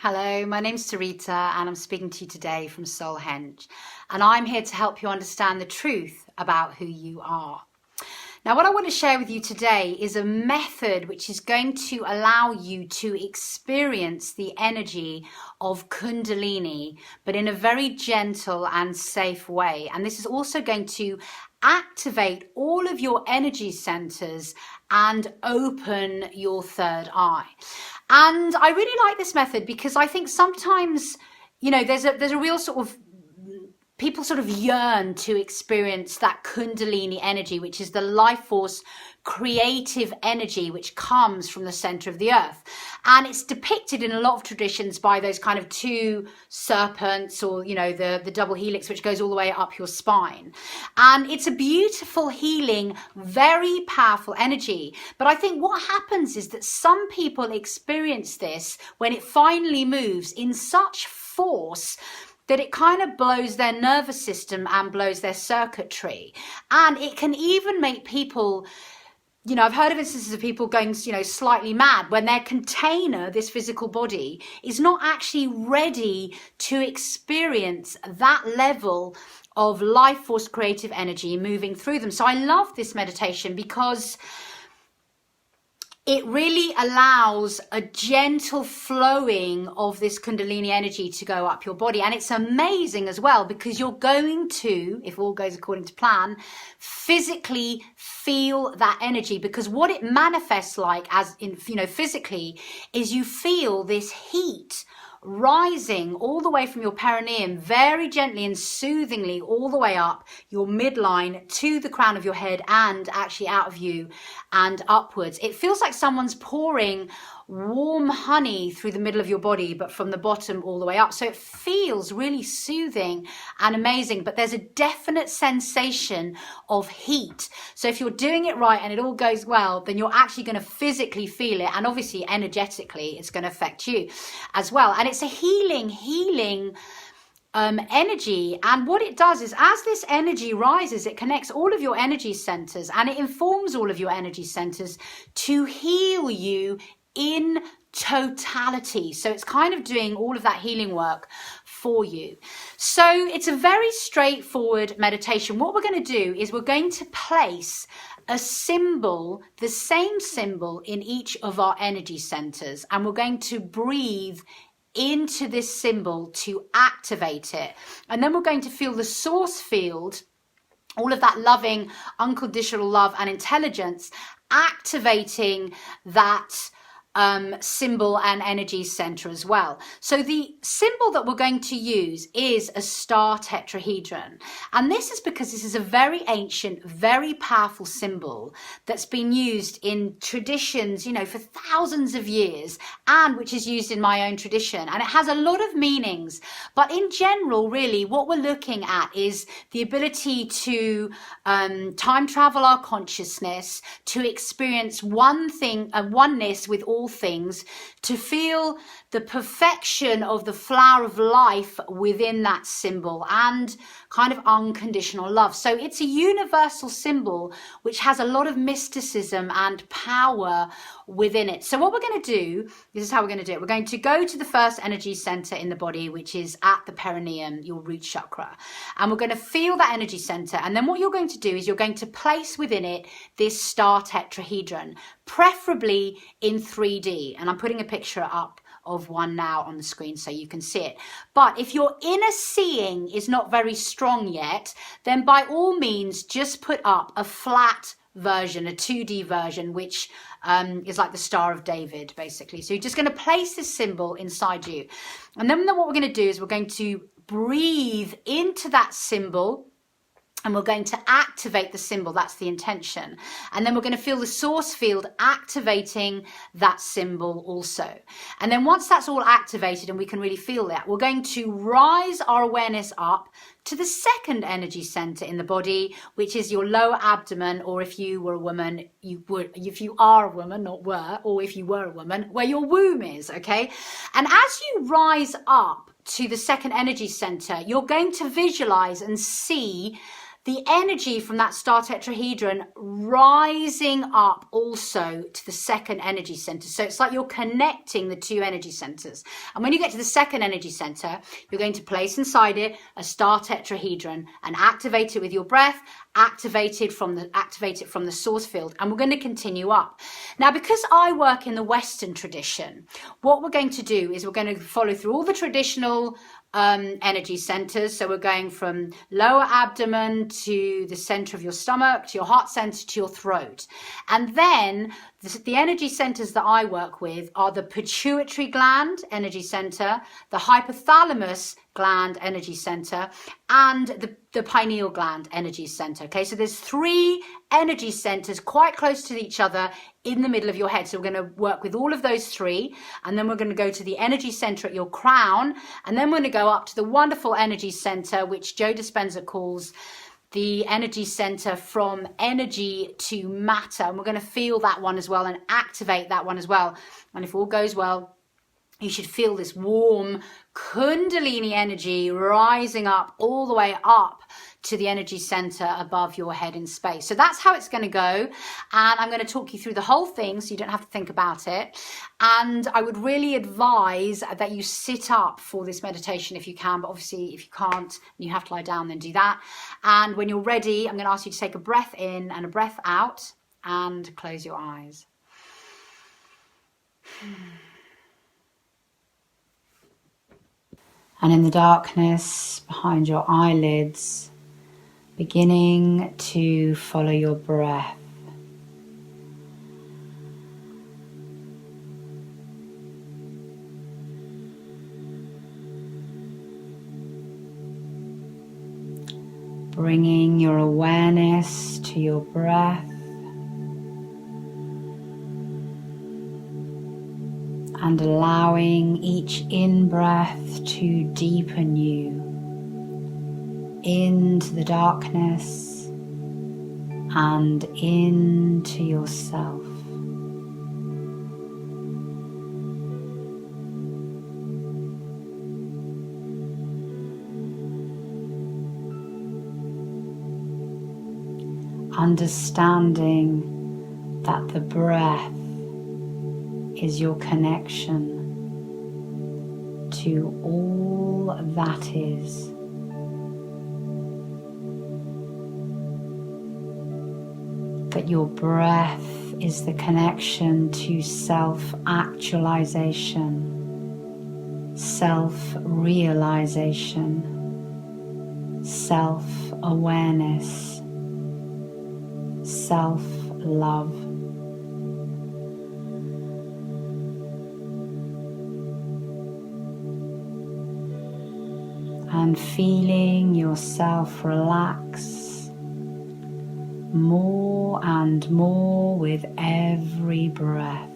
Hello, my name's Sarita and I'm speaking to you today from Soulhenge, and I'm here to help you understand the truth about who you are. Now, what I want to share with you today is a method which is going to allow you to experience the energy of Kundalini, but in a very gentle and safe way. And this is also going to activate all of your energy centers and open your third eye. And I really like this method because I think sometimes, there's a real sort of, people sort of yearn to experience that Kundalini energy, which is the life force, creative energy, which comes from the center of the earth. And it's depicted in a lot of traditions by those kind of two serpents, or, the double helix, which goes all the way up your spine. And it's a beautiful, healing, very powerful energy. But I think what happens is that some people experience this when it finally moves in such force that it kind of blows their nervous system and blows their circuitry. And it can even make people, I've heard of instances of people going, slightly mad when their container, this physical body, is not actually ready to experience that level of life force creative energy moving through them. So I love this meditation because it really allows a gentle flowing of this Kundalini energy to go up your body. And it's amazing as well because you're going to, if all goes according to plan, physically feel that energy, because what it manifests like, as in, physically, is you feel this heat rising all the way from your perineum, very gently and soothingly, all the way up your midline to the crown of your head, and actually out of you and upwards. It feels like someone's pouring warm honey through the middle of your body, but from the bottom all the way up. So it feels really soothing and amazing, but there's a definite sensation of heat. So if you're doing it right and it all goes well, then you're actually going to physically feel it, and obviously energetically it's going to affect you as well. And it's a healing energy. And what it does is, as this energy rises, it connects all of your energy centers and it informs all of your energy centers to heal you in totality. So it's kind of doing all of that healing work for you. So it's a very straightforward meditation. What we're going to do is we're going to place a symbol, the same symbol, in each of our energy centers, and we're going to breathe into this symbol to activate it. And then we're going to feel the source field, all of that loving, unconditional love and intelligence, activating that symbol and energy center as well. So the symbol that we're going to use is a star tetrahedron. And this is because this is a very ancient, very powerful symbol that's been used in traditions, for thousands of years, and which is used in my own tradition. And it has a lot of meanings. But in general, really, what we're looking at is the ability to time travel our consciousness, to experience one thing, a oneness with all things, to feel the perfection of the flower of life within that symbol, and kind of unconditional love. So it's a universal symbol which has a lot of mysticism and power within it. So what we're going to do, this is how we're going to do it. We're going to go to the first energy center in the body, which is at the perineum, your root chakra. And we're going to feel that energy center. And then what you're going to do is you're going to place within it this star tetrahedron, preferably in 3D. And I'm putting a picture up of one now on the screen so you can see it. But if your inner seeing is not very strong yet, then by all means just put up a flat version, a 2D version, which is like the Star of David, basically. So you're just going to place this symbol inside you. And then what we're going to do is we're going to breathe into that symbol, and we're going to activate the symbol. That's the intention. And then we're going to feel the source field activating that symbol also. And then once that's all activated and we can really feel that, we're going to rise our awareness up to the second energy center in the body, which is your lower abdomen, or if you were a woman, if you are a woman, not were, or if you were a woman, where your womb is, okay? And as you rise up to the second energy center, you're going to visualize and see the energy from that star tetrahedron rising up also to the second energy center. So it's like you're connecting the two energy centers. And when you get to the second energy center, you're going to place inside it a star tetrahedron and activate it with your breath, activate it from the source field. And we're going to continue up. Now, because I work in the Western tradition, what we're going to do is we're going to follow through all the traditional energy centers. So we're going from lower abdomen to the center of your stomach, to your heart center, to your throat. And then the energy centers that I work with are the Pituitary gland energy center, the Hypothalamus gland energy center, and the Pineal gland energy center. Okay, so there's 3 energy centers quite close to each other in the middle of your head. So we're going to work with all of those 3, and then we're going to go to the energy center at your crown, and then we're going to go up to the wonderful energy center, which Joe Dispenza calls the energy center from energy to matter. And we're going to feel that one as well and activate that one as well. And if all goes well, you should feel this warm Kundalini energy rising up all the way up to the energy center above your head in space. So that's how it's going to go. And I'm going to talk you through the whole thing so you don't have to think about it. And I would really advise that you sit up for this meditation if you can, but obviously if you can't, you have to lie down, then do that. And when you're ready, I'm going to ask you to take a breath in and a breath out and close your eyes. And in the darkness behind your eyelids, beginning to follow your breath. Bringing your awareness to your breath. And allowing each in-breath to deepen you into the darkness and into yourself. Understanding that the breath is your connection to all that is. That your breath is the connection to self-actualization, self-realization, self-awareness, self-love. And feeling yourself relax more and more with every breath.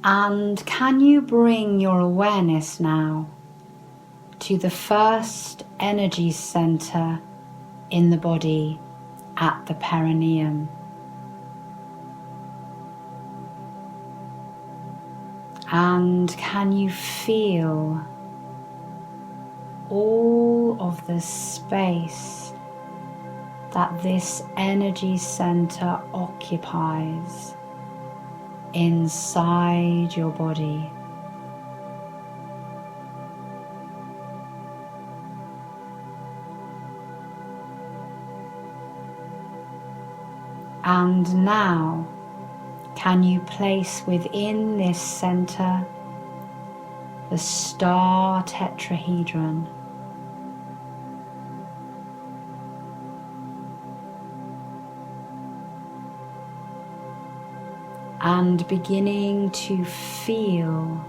And can you bring your awareness now to the first energy center in the body at the perineum? And can you feel all of the space that this energy center occupies inside your body? And now, can you place within this center the star tetrahedron? And beginning to feel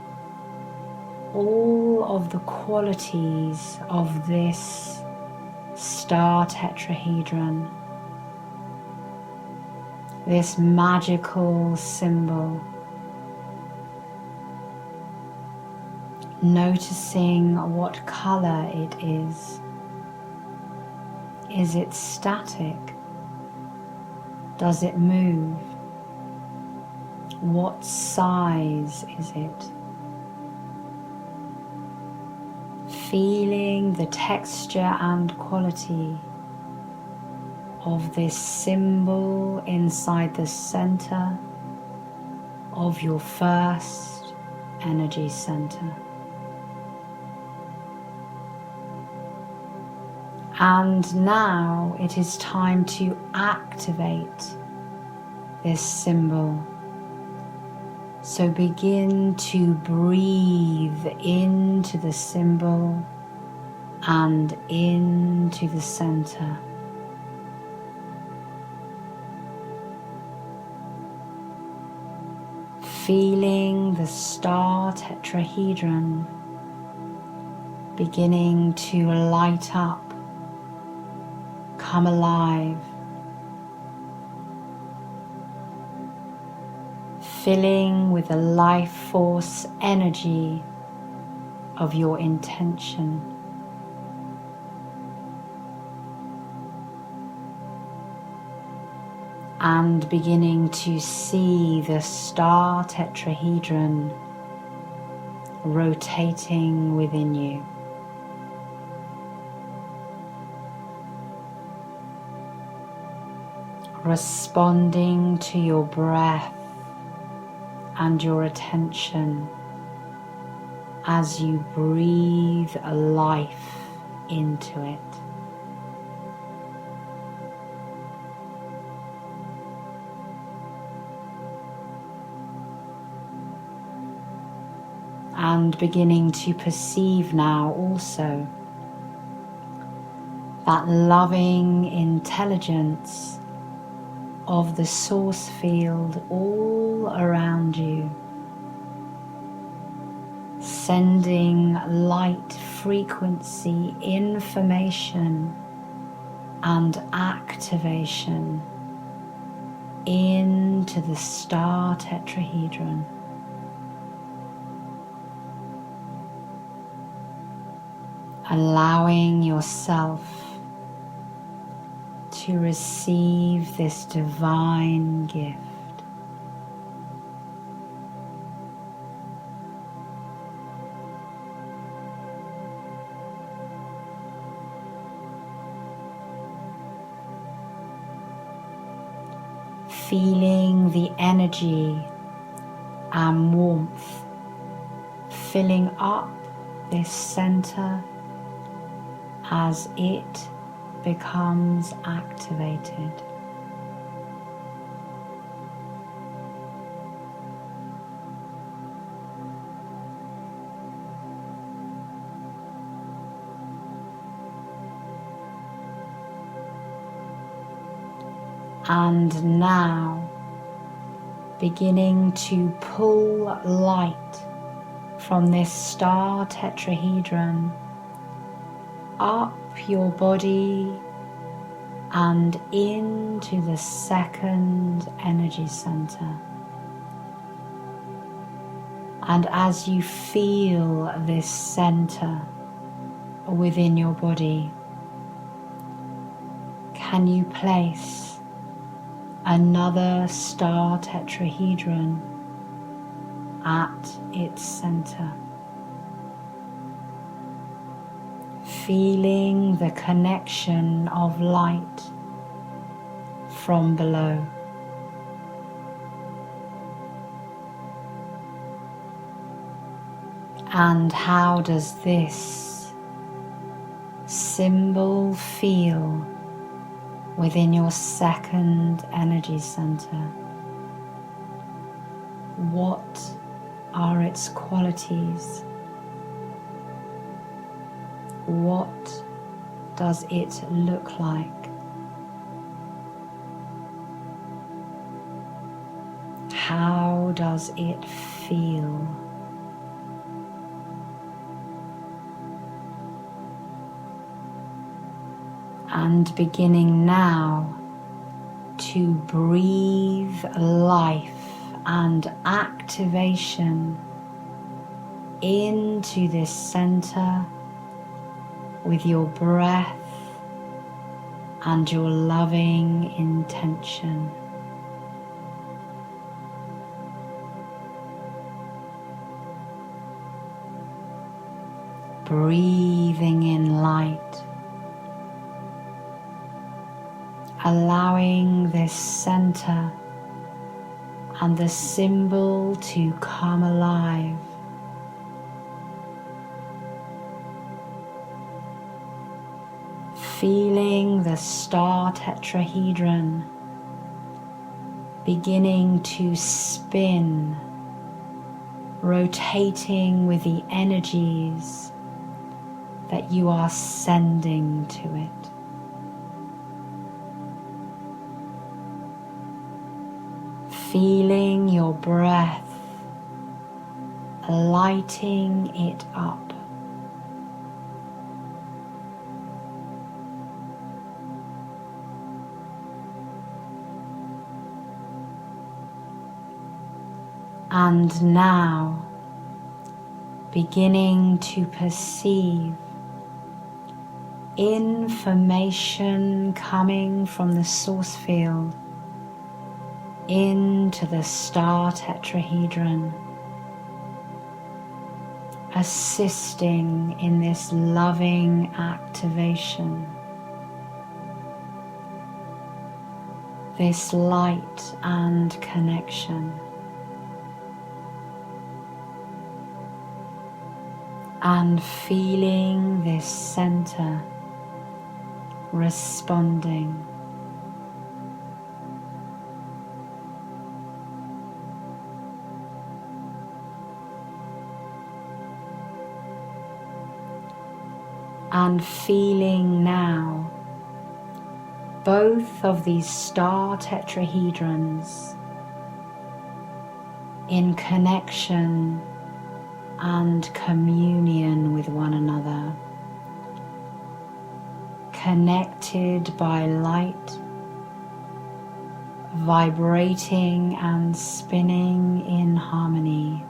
all of the qualities of this star tetrahedron, this magical symbol. Noticing what color it is. Is it static? Does it move? What size is it? Feeling the texture and quality of this symbol inside the center of your first energy center. And now it is time to activate this symbol. So begin to breathe into the symbol and into the center. Feeling the star tetrahedron beginning to light up, come alive, filling with the life force energy of your intention. And beginning to see the star tetrahedron rotating within you. Responding to your breath and your attention as you breathe life into it. And beginning to perceive now also that loving intelligence of the source field all around you, sending light frequency information and activation into the star tetrahedron. Allowing yourself to receive this divine gift. Feeling the energy and warmth filling up this center as it becomes activated. And now beginning to pull light from this star tetrahedron up your body and into the second energy center. And as you feel this center within your body, can you place another star tetrahedron at its center? Feeling the connection of light from below. And how does this symbol feel within your second energy center? What are its qualities? What does it look like? How does it feel? And beginning now to breathe life and activation into this center with your breath and your loving intention. breathing in light, allowing this center and the symbol to come alive. Feeling the star tetrahedron beginning to spin, rotating with the energies that you are sending to it. Feeling your breath lighting it up. And now, beginning to perceive information coming from the source field into the star tetrahedron, assisting in this loving activation, this light and connection. And feeling this center responding. And feeling now both of these star tetrahedrons in connection and communion with one another, connected by light, vibrating and spinning in harmony.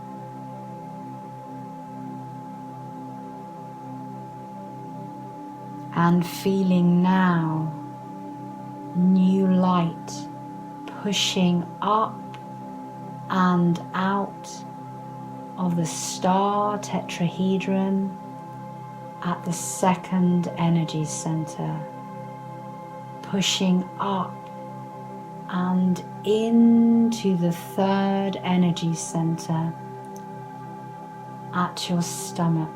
And feeling now new light pushing up and out of the star tetrahedron at the second energy center, pushing up and into the third energy center at your stomach.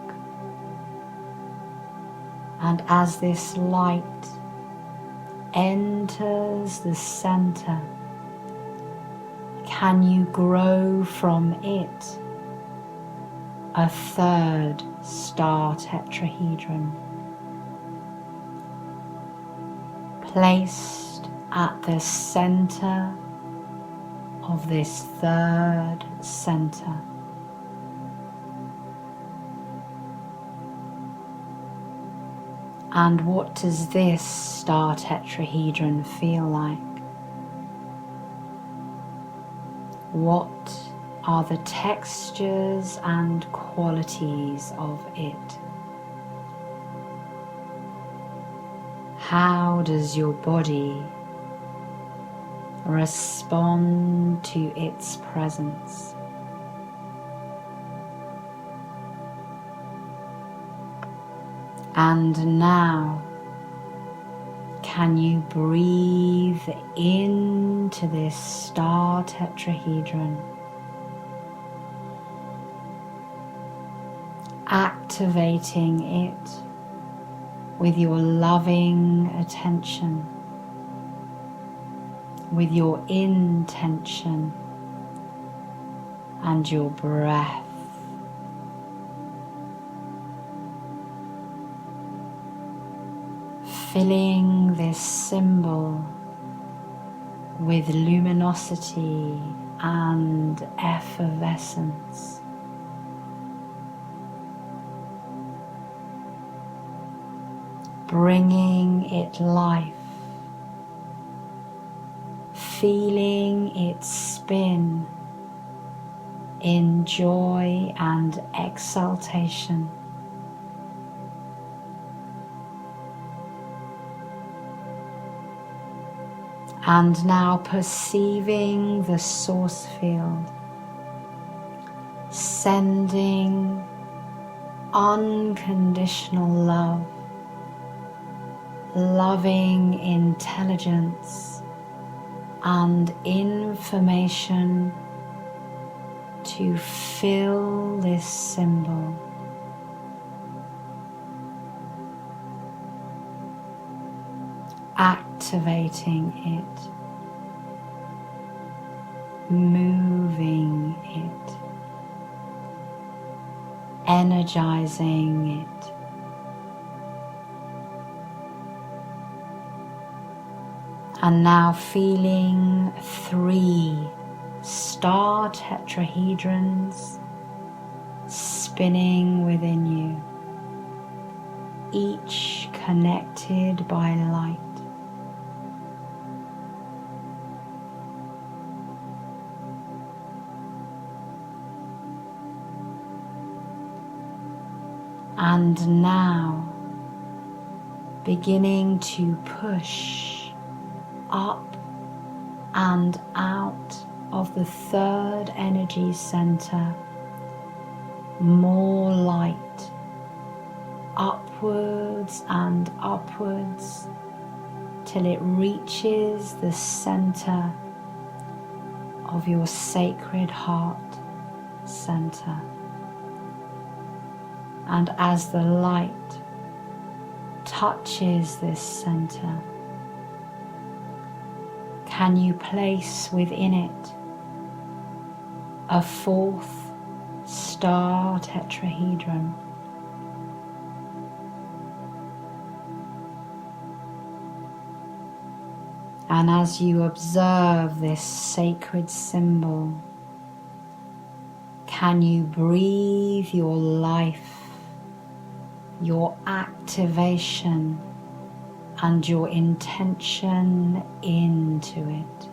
And as this light enters the center, can you grow from it a third star tetrahedron, placed at the center of this third center. And what does this star tetrahedron feel like? What are the textures and qualities of it? How does your body respond to its presence? And now, can you breathe into this star tetrahedron, activating it with your loving attention, with your intention and your breath. Filling this symbol with luminosity and effervescence. Bringing it life, feeling it spin in joy and exaltation. And now perceiving the source field, sending unconditional love, loving intelligence and information to fill this symbol. Activating it, moving it, energizing it. And now feeling 3 star tetrahedrons spinning within you, each connected by light. And now beginning to push up and out of the 3rd energy center, more light, upwards and upwards till it reaches the center of your sacred heart center. And as the light touches this center, can you place within it a 4th star tetrahedron? And as you observe this sacred symbol, can you breathe your life, your activation and your intention into it?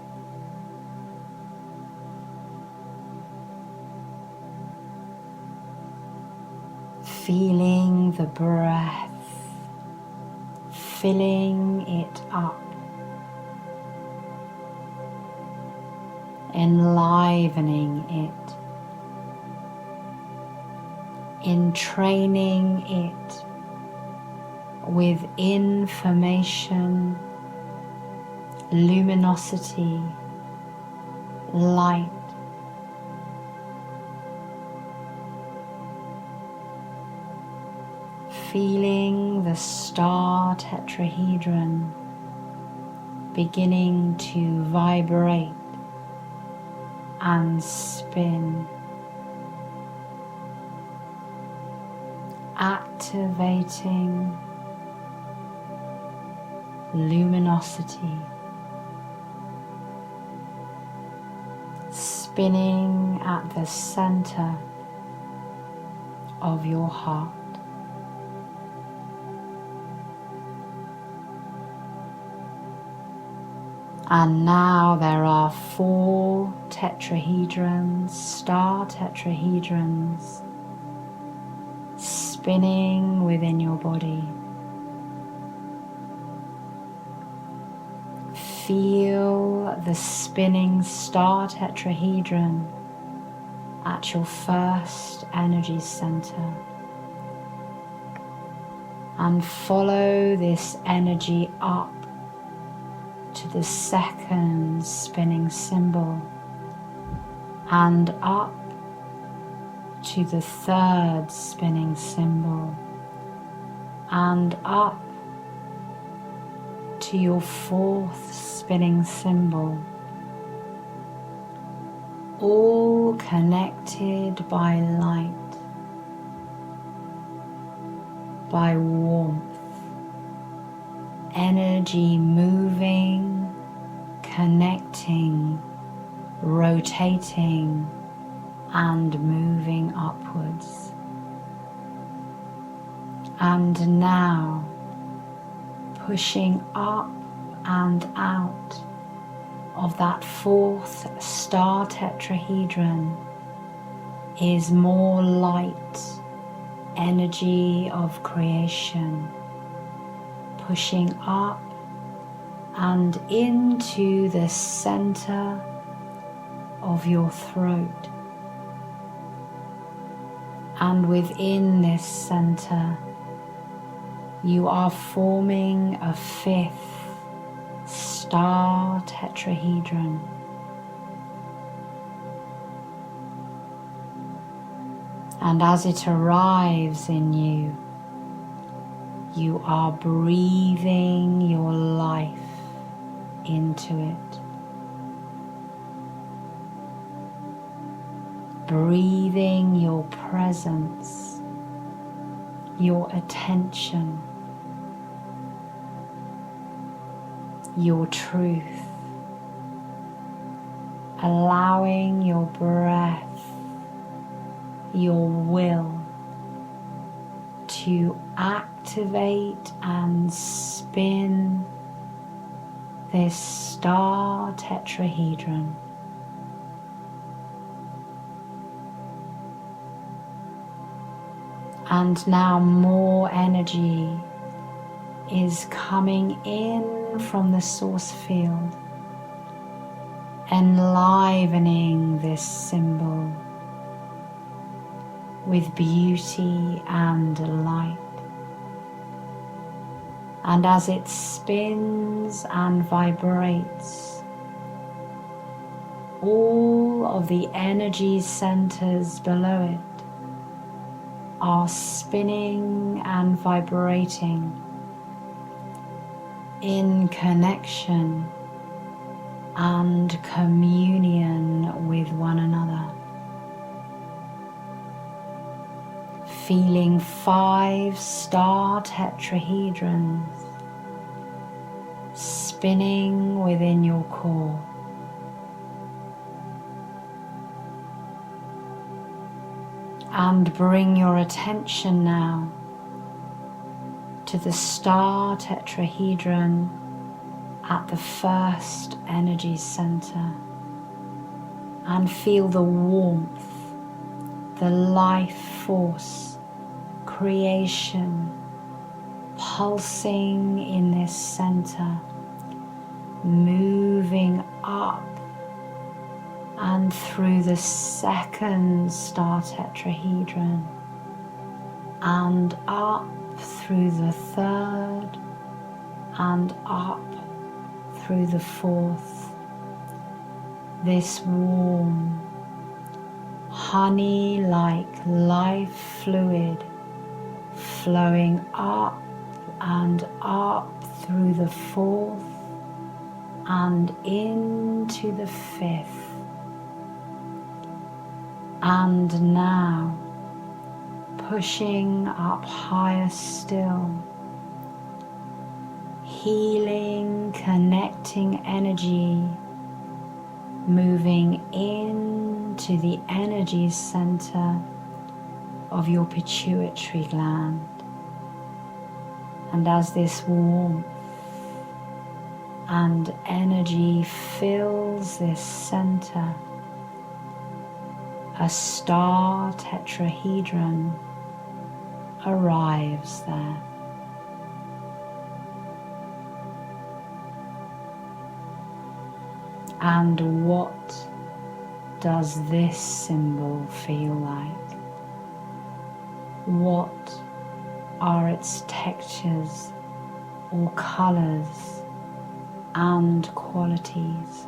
Feeling the breath, filling it up, enlivening it, entraining it with information, luminosity, light. Feeling the star tetrahedron beginning to vibrate and spin, activating luminosity, spinning at the center of your heart. And now there are 4 tetrahedrons, star tetrahedrons, spinning within your body. Feel the spinning star tetrahedron at your 1st energy center. And follow this energy up to the 2nd spinning symbol and up to the 3rd spinning symbol and up to your 4th spinning symbol, all connected by light, by warmth, energy moving, connecting, rotating and moving upwards. And now pushing up and out of that 4th star tetrahedron is more light, energy of creation, pushing up and into the center of your throat And within this center, you are forming a fifth star tetrahedron. And as it arrives in you, you are breathing your life into it. Breathing your presence, your attention, your truth, allowing your breath, your will to activate and spin this star tetrahedron. And now more energy is coming in from the source field, enlivening this symbol with beauty and light. And as it spins and vibrates, all of the energy centers below it are spinning and vibrating in connection and communion with one another. Feeling 5 star tetrahedrons spinning within your core. And bring your attention now to the star tetrahedron at the first energy center, and feel the warmth, the life force, creation pulsing in this center, moving up and through the second star tetrahedron and up through the third and up through the fourth. This warm, honey-like life fluid flowing up and up through the fourth and into the fifth. And now, pushing up higher still, healing, connecting energy, moving into the energy center of your pituitary gland. And as this warmth and energy fills this center, a star tetrahedron arrives there. And what does this symbol feel like? What are its textures or colors and qualities?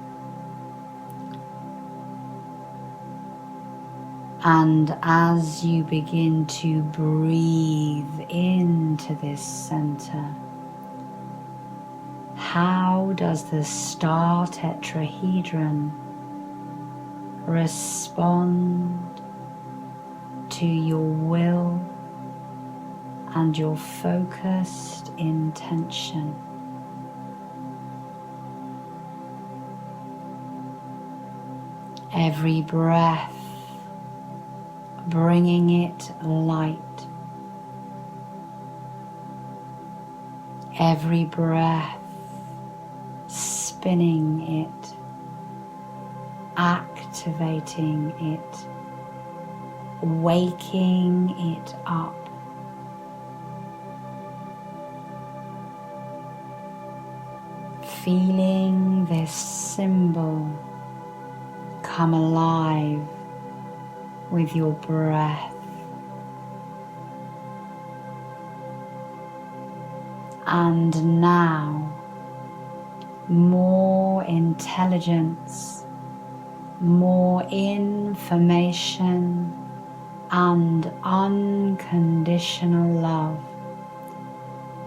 And as you begin to breathe into this center, how does the star tetrahedron respond to your will and your focused intention? Every breath bringing it light. Every breath spinning it, activating it, waking it up. Feeling this symbol come alive with your breath And now, more intelligence, more information, and unconditional love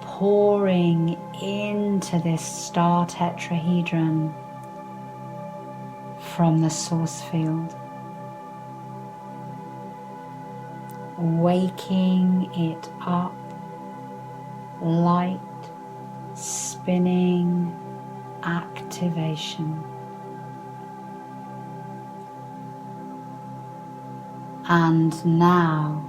pouring into this star tetrahedron from the source field, waking it up, light, spinning, activation. And now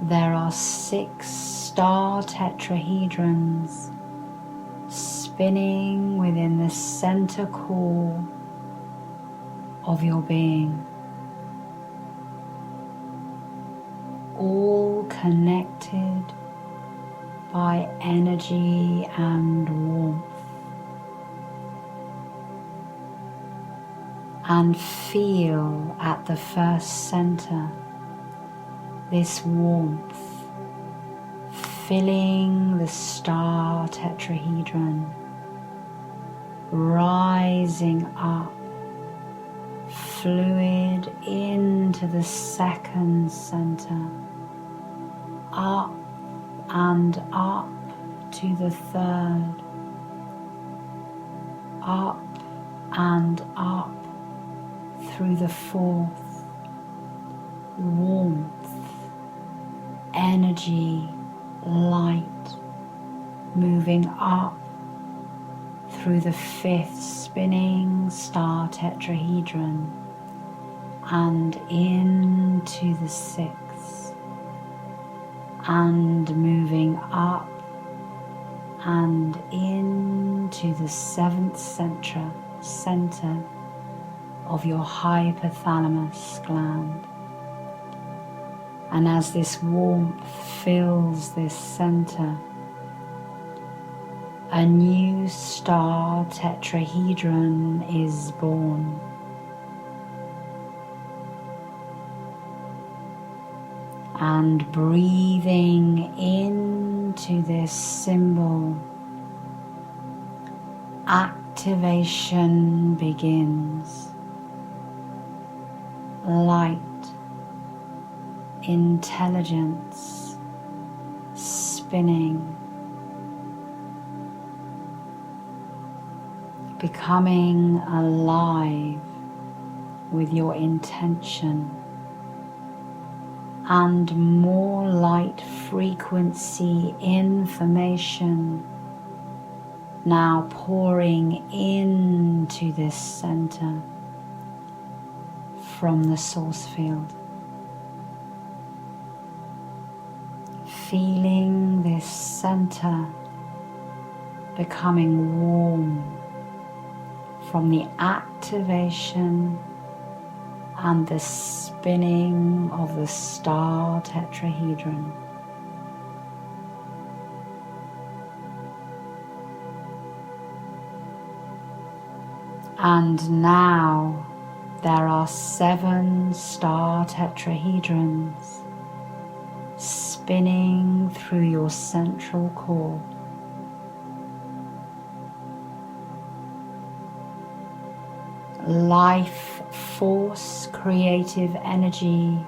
there are 6 star tetrahedrons spinning within the center core of your being, all connected by energy and warmth. And feel at the first center this warmth filling the star tetrahedron, rising up, fluid into the second center, up and up to the third, up and up through the fourth. Warmth, energy, light moving up through the fifth spinning star tetrahedron and into the sixth, and moving up and into the seventh center of your hypothalamus gland. And as this warmth fills this center, a new star tetrahedron is born. And breathing into this symbol, activation begins. Light, intelligence, spinning, becoming alive with your intention, and more light frequency information now pouring into this center from the source field. Feeling this center becoming warm from the activation and the spinning of the star tetrahedron. And now there are 7 star tetrahedrons spinning through your central core. Life force, creative energy,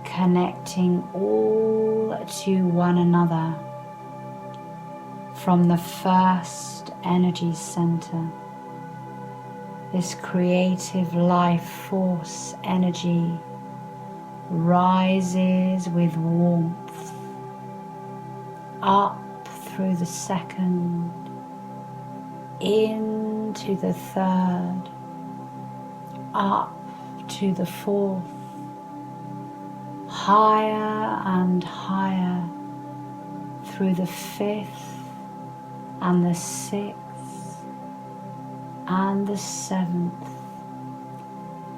connecting all to one another from the first energy center. This creative life force energy rises with warmth up through the second, into the third, up to the fourth, higher and higher through the fifth and the sixth and the seventh,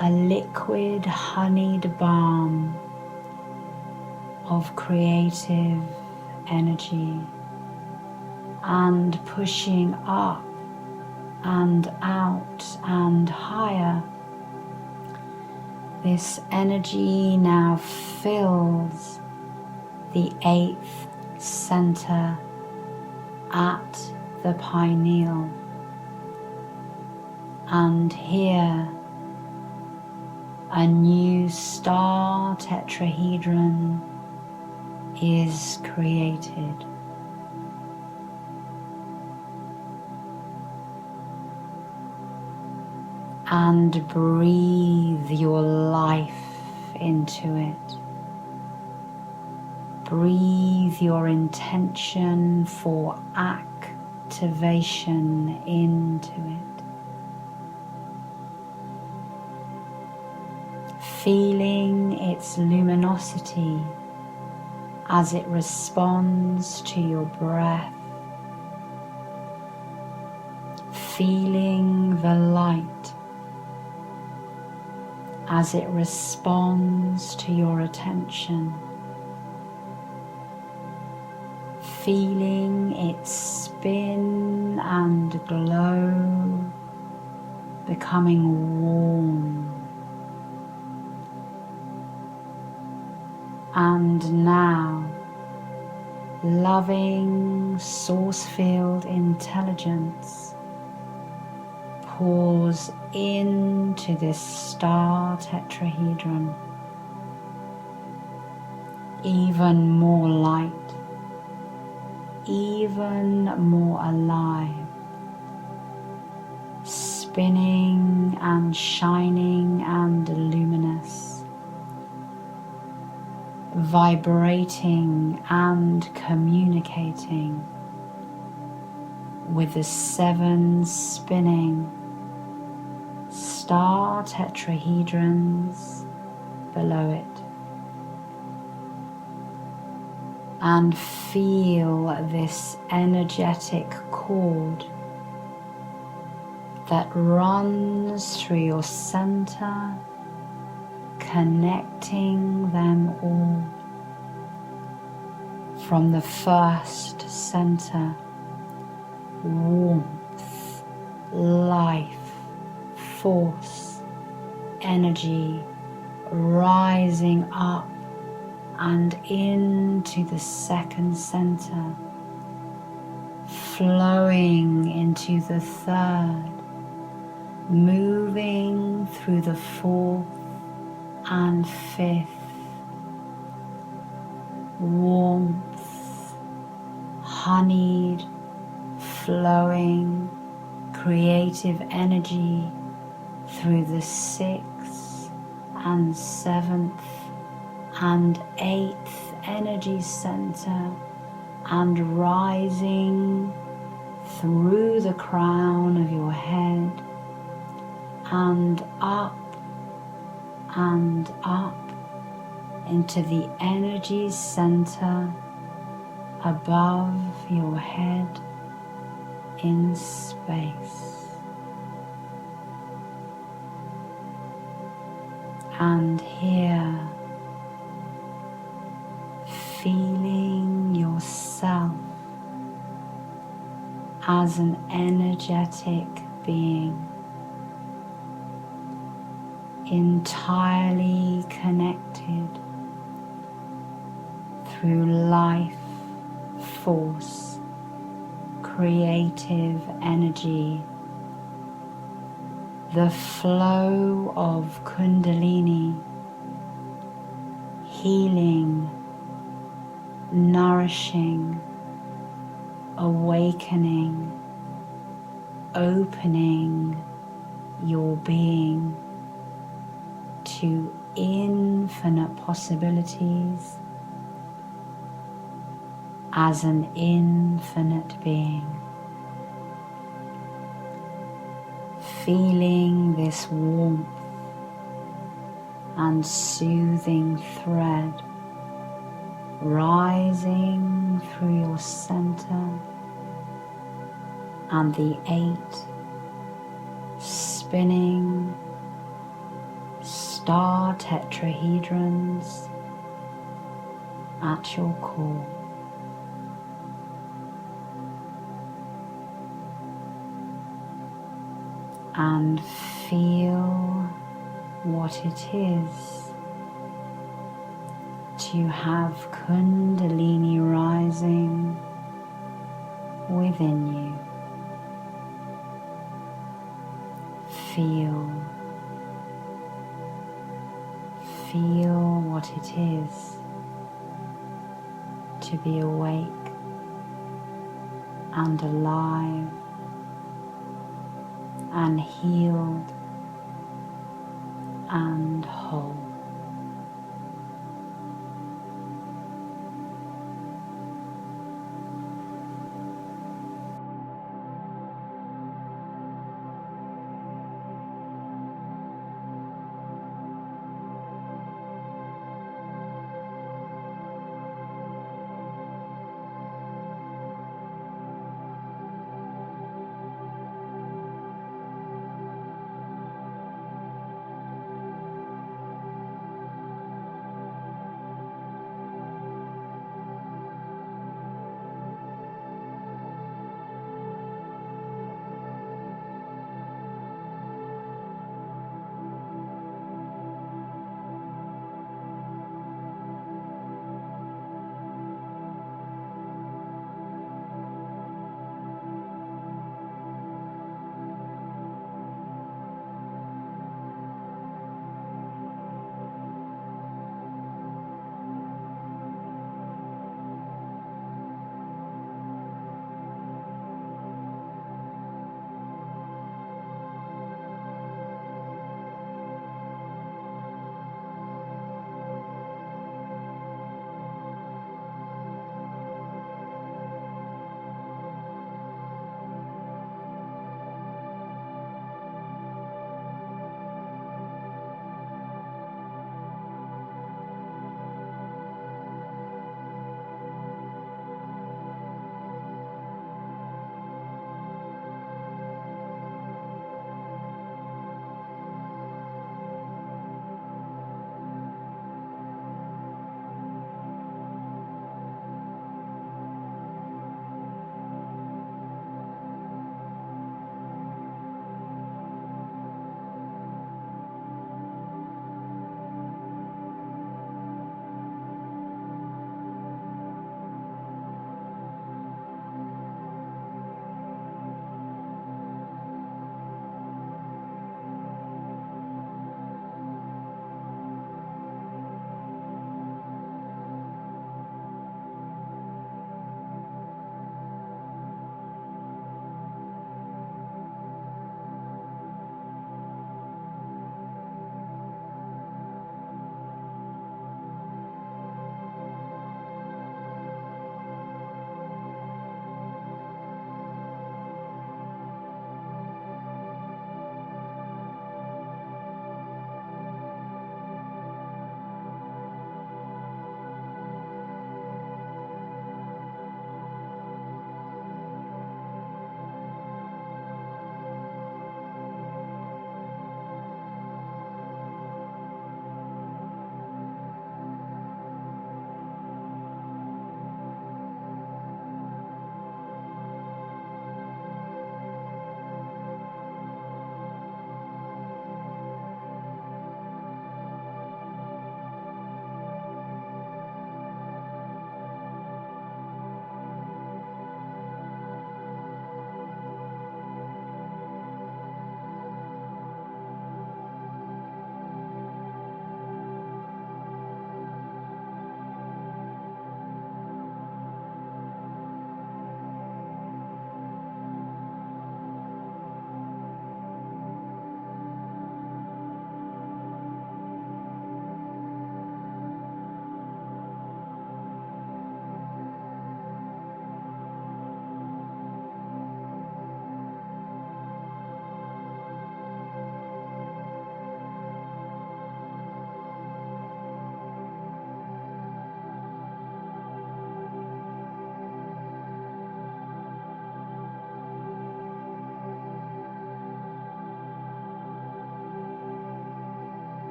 a liquid honeyed balm of creative energy, and pushing up and out and higher. This energy now fills the 8th center at the pineal, and here a new star tetrahedron is created. And breathe your life into it. Breathe your intention for activation into it. Feeling its luminosity as it responds to your breath. Feeling the light as it responds to your attention. Feeling its spin and glow, becoming warm. And now, loving source field intelligence pours into this star tetrahedron even more light, even more alive, spinning and shining and luminous, vibrating and communicating with the 7 spinning star tetrahedrons below it. And feel this energetic cord that runs through your center, connecting them all. From the first center, warmth, life, force, energy rising up and into the second center, flowing into the third, moving through the fourth and fifth. Warmth, honeyed, flowing, creative energy through the 6th and 7th and 8th energy center, and rising through the crown of your head and up into the energy center above your head in space. And here, feeling yourself as an energetic being, entirely connected through life, force, creative energy, the flow of Kundalini, healing, nourishing, awakening, opening your being to infinite possibilities as an infinite being. Feeling this warmth and soothing thread rising through your center and the 8 spinning star tetrahedrons at your core. And feel what it is you have Kundalini rising within you. Feel what it is to be awake and alive and healed and whole.